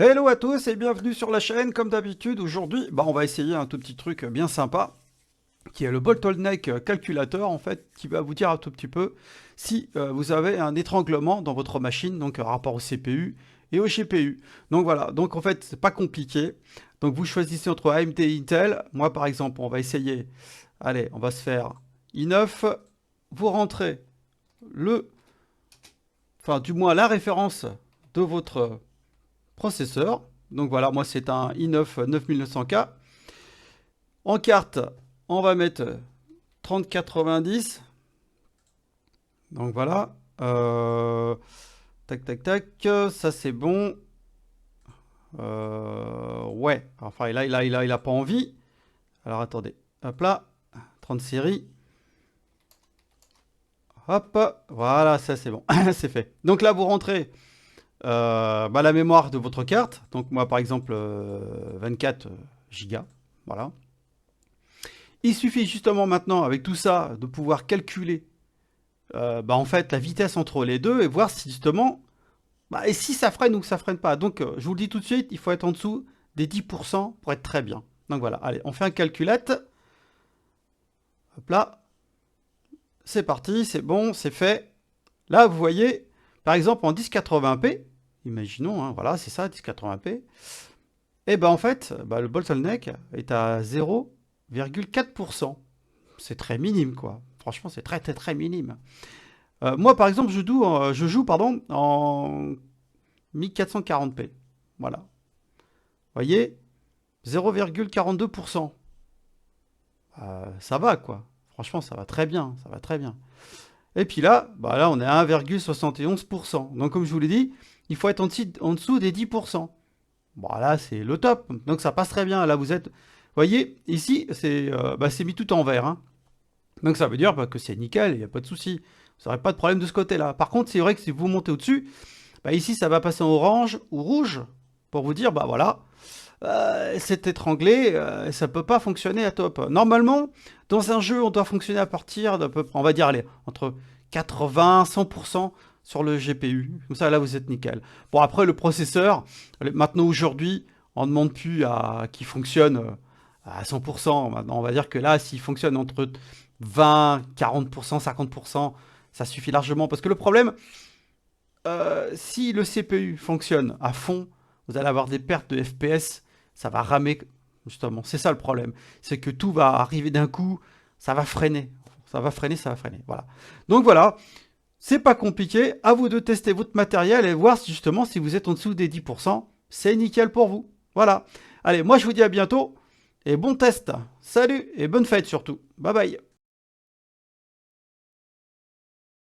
Hello à tous et bienvenue sur la chaîne. Comme d'habitude, aujourd'hui, on va essayer un tout petit truc bien sympa qui est le bottleneck calculateur en fait, qui va vous dire un tout petit peu si vous avez un étranglement dans votre machine, donc par rapport au CPU et au GPU. Donc voilà, donc en fait, c'est pas compliqué. Donc vous choisissez entre AMD et Intel. Moi par exemple, on va essayer, allez, on va se faire i9. Vous rentrez le, enfin du moins la référence de votre processeur. Donc voilà, moi c'est un i9 9900K. En carte, on va mettre 3090. Donc voilà. Tac, tac, tac. Ça c'est bon. Ouais. Enfin, il a pas envie. Alors attendez. Hop là. 30 séries. Hop. Voilà, ça c'est bon. C'est fait. Donc là, vous rentrez la mémoire de votre carte. Donc moi, par exemple, 24 gigas. Voilà. Il suffit justement maintenant, avec tout ça, de pouvoir calculer en fait la vitesse entre les deux et voir si justement, et si ça freine ou que ça freine pas. Donc je vous le dis tout de suite, il faut être en dessous des 10% pour être très bien. Donc voilà, allez, on fait un calculette. Hop là, c'est parti, c'est bon, c'est fait. Là, vous voyez, par exemple en 1080p, imaginons, hein, voilà, c'est ça, 1080p. Et en fait, le bottleneck est à 0,4%. C'est très minime, quoi. Franchement, c'est très, très, très minime. Moi, par exemple, je joue pardon, en 1440p. Voilà. Vous voyez, 0,42%. Ça va, quoi. Franchement, ça va très bien. Ça va très bien. Et puis là, là, on est à 1,71%. Donc, comme je vous l'ai dit, il faut être en dessous des 10%. Bon, là, c'est le top. Donc, ça passe très bien. Là, vous êtes... Vous voyez, ici, c'est mis tout en vert. Hein. Donc, ça veut dire que c'est nickel, il n'y a pas de souci. Vous n'aurez pas de problème de ce côté-là. Par contre, c'est vrai que si vous montez au-dessus, ici, ça va passer en orange ou rouge pour vous dire, voilà, c'est étranglé, ça peut pas fonctionner à top. Normalement, dans un jeu, on doit fonctionner à partir d'à peu près, on va dire, allez, entre 80, 100% sur le GPU. Comme ça, là, vous êtes nickel. Bon, après, le processeur, maintenant, aujourd'hui, on ne demande plus à qu'il fonctionne à 100%. Maintenant, on va dire que là, s'il fonctionne entre 20, 40%, 50%, ça suffit largement. Parce que le problème, si le CPU fonctionne à fond, vous allez avoir des pertes de FPS, ça va ramer, justement. C'est ça le problème. C'est que tout va arriver d'un coup, ça va freiner. Ça va freiner, ça va freiner. Voilà. Donc voilà, c'est pas compliqué. À vous de tester votre matériel et voir justement si vous êtes en dessous des 10%. C'est nickel pour vous. Voilà. Allez, moi je vous dis à bientôt et bon test. Salut et bonne fête surtout. Bye bye.